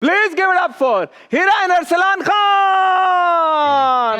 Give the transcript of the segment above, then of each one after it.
Please give it up for Hira and Arsalan Khan.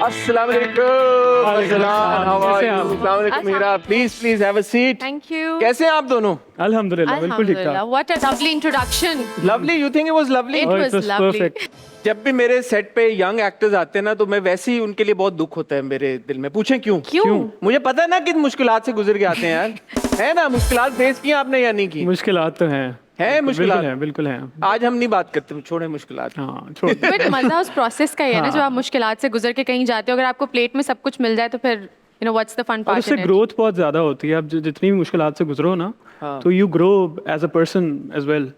Assalamu alaikum. Arsalan, how are you? Assalamu alaikum Hira. Please have a seat. Thank you. कैसे हैं आप दोनों? अल्हम्दुलिल्लाह बिल्कुल ठीक Alhamdulillah. ठाक। What a lovely introduction. Lovely. You think it was lovely? It Oh, was it was lovely. perfect. जब भी मेरे सेट पे यंग एक्टर्स आते हैं ना तो मैं वैसे ही उनके लिए बहुत दुख होता है मेरे दिल में। पूछें क्यों? क्यों? मुझे पता है ना किन मुश्किलात से गुजर के आते हैं यार। है ना, मुश्किलात फेस की आपने या नहीं की? मुश्किलात तो हैं। है मुश्किलात? बिल्कुल हैं। आज हम नहीं बात करते, छोड़े मुश्किलात। हाँ छोड़। बट मजा उस प्रोसेस का ही है ना, हाँ। जब आप मुश्किलात से गुजर के कहीं जाते हो, अगर आपको प्लेट में सब कुछ मिल जाए तो फिर you know what's the fun और पार्ट उससे इन इट। ग्रोथ बहुत ज्यादा होती है। आप जितनी भी मुश्किलात से गुजरो ना हाँ। तो you grow as a person as well.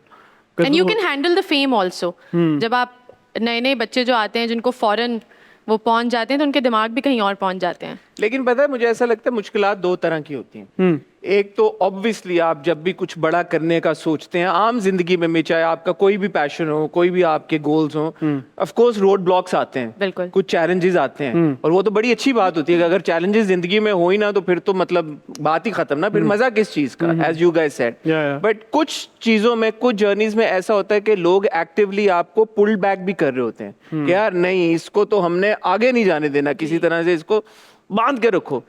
And you can handle the fame also. जब आप नए बच्चे जो आते हैं जिनको फॉरेन वो पहुंच जाते हैं तो उनके दिमाग भी कहीं और पहुंच जाते हैं। लेकिन पता है मुझे ऐसा लगता है मुश्किलात दो तरह की होती हैं। एक तो ऑब्वियसली आप जब भी कुछ बड़ा करने का सोचते हैं आम जिंदगी में चाहे आपका कोई भी पैशन हो, कोई भी आपके गोल्स हो, ऑफ कोर्स रोड ब्लॉक्स आते हैं, बिल्कुल। कुछ चैलेंजेस आते हैं और वो तो बड़ी अच्छी बात होती है कि अगर चैलेंजेस जिंदगी में हो ही ना तो फिर तो मतलब बात ही खत्म ना, फिर मजा किस चीज का, as you guys said. Yeah. But कुछ चीजों में, कुछ जर्नीज में ऐसा होता है कि लोग एक्टिवली आपको पुल बैक भी कर रहे होते हैं कि यार नहीं, इसको तो हमने आगे नहीं जाने देना, किसी तरह से इसको बांध के रखो।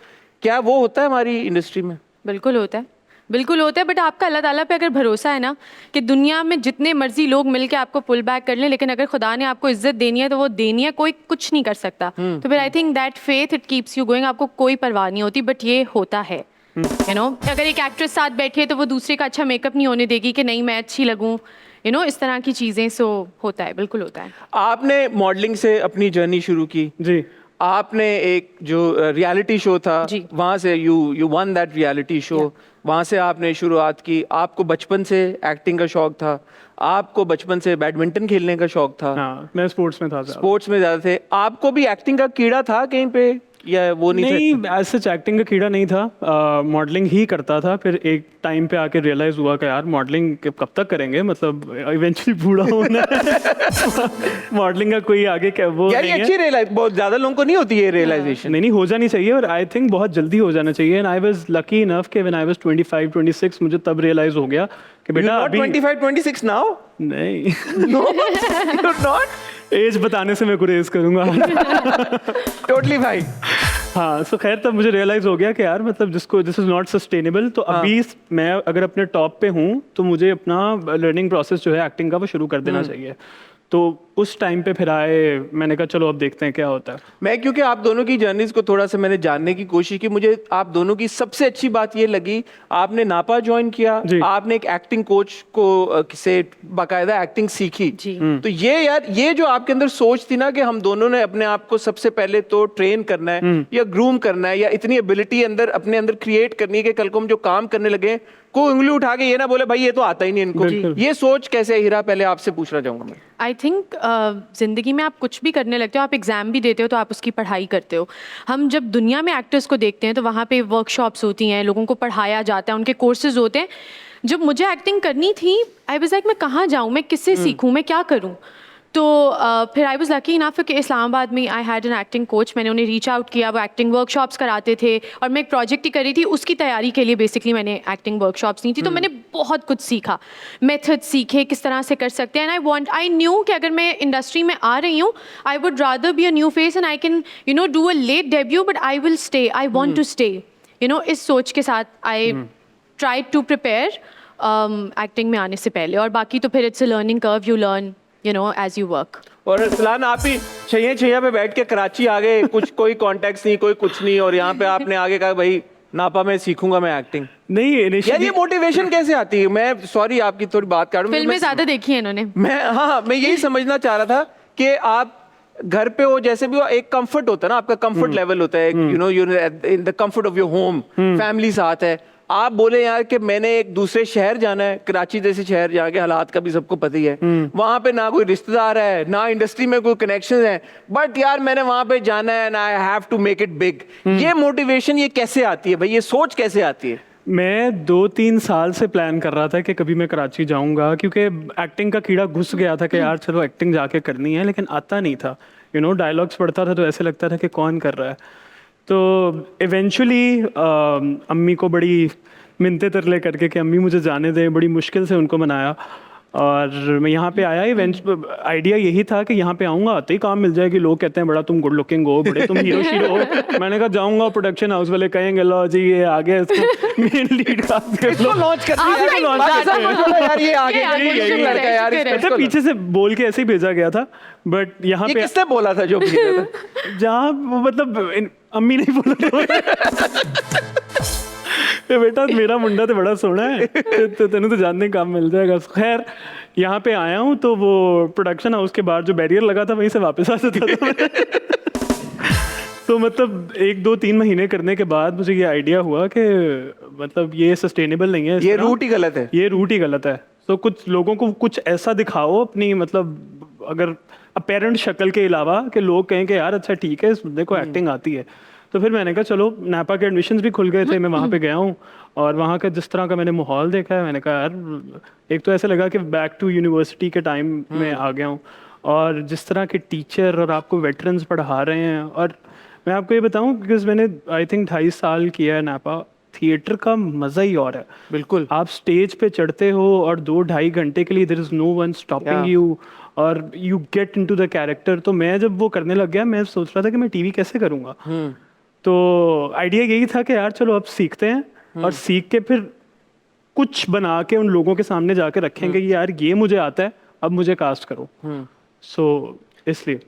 क्या वो होता है हमारी इंडस्ट्री में? बिल्कुल होता है, बिल्कुल होता है। बट आपका अल्लाह ताला पे अगर भरोसा है ना कि दुनिया में जितने मर्जी लोग मिलके आपको पुल बैक कर लें, लेकिन अगर खुदा ने आपको इज्जत देनी है तो वो देनी है, कोई कुछ नहीं कर सकता। तो फिर I think that faith it keeps you going. आपको कोई परवाह नहीं होती, बट ये होता है यू नो, अगर एक एक्ट्रेस साथ बैठी है तो वो दूसरे का अच्छा मेकअप नहीं होने देगी कि नहीं मैं अच्छी लगूं, यू नो, इस तरह की चीजें। सो होता है, बिल्कुल होता है। आपने मॉडलिंग से अपनी जर्नी शुरू की, जी आपने एक जो रियलिटी शो था जी। वहां से you one that reality show, वहां से आपने शुरुआत की। आपको बचपन से एक्टिंग का शौक था, आपको बचपन से बैडमिंटन खेलने का शौक था, हाँ मैं स्पोर्ट्स में था ज़्यादा। स्पोर्ट्स में ज्यादा थे। आपको भी एक्टिंग का कीड़ा था कहीं पे या वो नहीं नहीं ऐसे एक्टिंग का कीड़ा नहीं था। मॉडलिंग ही करता था। फिर एक टाइम पे आके रियलाइज हुआ कि यार मॉडलिंग कब तक करेंगे, मतलब इवेंचुअली बूढ़ा होना मॉडलिंग का कोई आगे क्या वो यार नहीं ये है। अच्छी रियलाइज, बहुत ज्यादा लोगों को नहीं होती है रियलाइजेशन। नहीं हो जानी चाहिए और आई थिंक बहुत जल्दी हो जाना चाहिए। And I was lucky enough कि व्हेन आई वाज 25 26 मुझे तब रियलाइज हो गया कि बेटा अभी 25 26 नाउ? नहीं नो यू नॉट। एज बताने से मैं गुरेज करूंगा। टोटली भाई। हाँ सो खैर तब मुझे रियलाइज हो गया कि यार मतलब जिसको दिस इज नॉट सस्टेनेबल। तो अभी मैं अगर अपने टॉप पे हूँ तो मुझे अपना लर्निंग प्रोसेस जो है एक्टिंग का वो शुरू कर देना चाहिए। तो उस टाइम पे फिर आए, मैंने कहा चलो अब देखते हैं क्या होता है। मैं क्योंकि आप दोनों की जर्नीज को थोड़ा सा मैंने जानने की कोशिश की, मुझे आप दोनों की सबसे अच्छी बात ये लगी, आपने नापा ज्वाइन किया, जी। आपने एक एक्टिंग कोच को से बाकायदा एक्टिंग सीखी। जी। तो ये यार ये जो आपके अंदर सोच थी ना कि हम दोनों ने अपने आप को सबसे पहले तो ट्रेन करना है या ग्रूम करना है या इतनी एबिलिटी अंदर अपने अंदर क्रिएट करनी है कि कल को हम जो काम करने लगे कोई उंगली उठा के ये ना बोले भाई ये तो आता ही नहीं इनको। बिल्कुल। ये सोच कैसे है हीरा, पहले आपसे पूछना चाहूंगा मैं। आई थिंक ज़िंदगी में आप कुछ भी करने लगते हो, आप एग्ज़ाम भी देते हो तो आप उसकी पढ़ाई करते हो। हम जब दुनिया में एक्टर्स को देखते हैं तो वहाँ पे वर्कशॉप्स होती हैं, लोगों को पढ़ाया जाता है, उनके कोर्सेज होते हैं। जब मुझे एक्टिंग करनी थी आई वाज लाइक मैं कहाँ जाऊँ, मैं किससे सीखूँ, मैं क्या करूँ। तो फिर आई वाज लकी इनफ कि इस्लामाबाद में I had an acting coach. मैंने उन्हें रीच आउट किया, वो एक्टिंग वर्कशॉप्स कराते थे और मैं एक प्रोजेक्ट ही कर रही थी, उसकी तैयारी के लिए बेसिकली मैंने एक्टिंग वर्कशॉप्स ली थी। तो मैंने बहुत कुछ सीखा, मेथड सीखे किस तरह से कर सकते हैं। एंड आई न्यू कि अगर मैं इंडस्ट्री में आ रही हूँ I would rather be a new face and I can you know do a late debut but I will stay, I want to stay, you know, इस सोच के साथ I try to prepare acting में आने से पहले। और बाकी तो फिर it's a learning curve, you learn you know as you work. और अरसलान आप ही छैया पे बैठ के कराची आ गए, कुछ कोई कॉन्टेक्ट नहीं, कोई कुछ नहीं, और यहाँ पे आपने आगे कहा भाई नापा मैं सीखूंगा मैं एक्टिंग। नहीं यार इनिशियली ये मोटिवेशन कैसे आती है? मैं सॉरी आपकी थोड़ी बात कर फिल्में ज़्यादा देखी है इन्होंने। मैं यही समझना चाह रहा था कि आप घर पे हो, जैसे भी हो, एक कंफर्ट होता है ना, आपका कंफर्ट लेवल होता है, you know, you in the comfort of your home, family साथ है। आप बोले यार कि मैंने एक दूसरे शहर जाना है, कराची जैसे शहर जहाँ के हालात का भी सबको पता ही है, वहां पे ना कोई रिश्तेदार है ना इंडस्ट्री में कोई कनेक्शन है, बट यार मैंने वहां पे जाना है ना, I have to make it big. ये मोटिवेशन ये कैसे आती है भाई, ये सोच कैसे आती है? मैं 2-3 साल से प्लान कर रहा था कि कभी मैं कराची जाऊंगा, क्योंकि एक्टिंग का कीड़ा घुस गया था कि यार चलो एक्टिंग जाके करनी है, लेकिन आता नहीं था। यू नो डायलॉग्स पढ़ता था तो ऐसे लगता था कि कौन कर रहा है। तो इवेंचुअली अम्मी को बड़ी मिन्नतें तरले करके कि अम्मी मुझे जाने दें, बड़ी मुश्किल से उनको मनाया और मैं यहाँ पे आया, इवेंट आइडिया यही था कि यहाँ पे आऊँगा, आते ही काम मिल जाएगी। लोग कहते हैं बड़ा तुम गुड लुकिंग हो, बड़े तुम हीरो शीरो हो। मैंने कहा जाऊँगा, प्रोडक्शन हाउस वाले कहेंगे लो जी ये आ गया, इसको मेन लीड कास्ट कर लो, लॉन्च कर आप दिया नहीं यार, launch बाकी सब कर बोलो यार ये आगे ये ये आगे लड़का है यार, शुक्र है। इसको अच्छा पीछे से बोल के ऐसे ही भेजा गया था, बट यहाँ ये पे किसने बोला था जो भेजा था? जहाँ वो मतलब अम्मी नहीं बोला था। ये बेटा मेरा मुंडा तो बड़ा सोना है, तो तेनों तो जानने का काम मिल जाएगा। खैर यहाँ पे आया हूँ तो वो प्रोडक्शन हाउस के बाहर जो बैरियर लगा था वहीं से वापस आ जाता था। तो मतलब 1-2-3 महीने करने के बाद मुझे ये आइडिया हुआ कि मतलब ये सस्टेनेबल नहीं है, इस ये तरह। रूट ही गलत है। ये रूट ही गलत है। तो कुछ लोगों को कुछ ऐसा दिखाओ अपनी, मतलब अगर अपेरेंट शक्ल के अलावा, कि लोग कहें कि यार अच्छा ठीक है इस बंदे को एक्टिंग आती है। तो फिर मैंने कहा चलो, नापा के एडमिशन्स भी खुल गए थे, मैं वहाँ पे गया हूँ और वहाँ का जिस तरह का मैंने माहौल देखा है, मैंने कहा यार एक तो ऐसा लगा कि बैक टू यूनिवर्सिटी के टाइम में आ गया हूँ। और जिस तरह के टीचर और आपको वेटरन्स पढ़ा रहे हैं, और मैं आपको ये बताऊँ बिकॉज मैंने आई थिंक 2.5 साल किया है नापा, थिएटर का मज़ा ही और है। बिल्कुल। आप स्टेज पे चढ़ते हो और 2-2.5 घंटे के लिए there is no one stopping you, और you get into the character. तो मैं जब वो करने लग गया, मैं सोच रहा था कि मैं टीवी कैसे करूँगा। तो आइडिया यही था कि यार चलो अब सीखते हैं और सीख के फिर कुछ बना के उन लोगों के सामने जाके रखेंगे कि यार ये मुझे आता है, अब मुझे कास्ट करो। सो इसलिए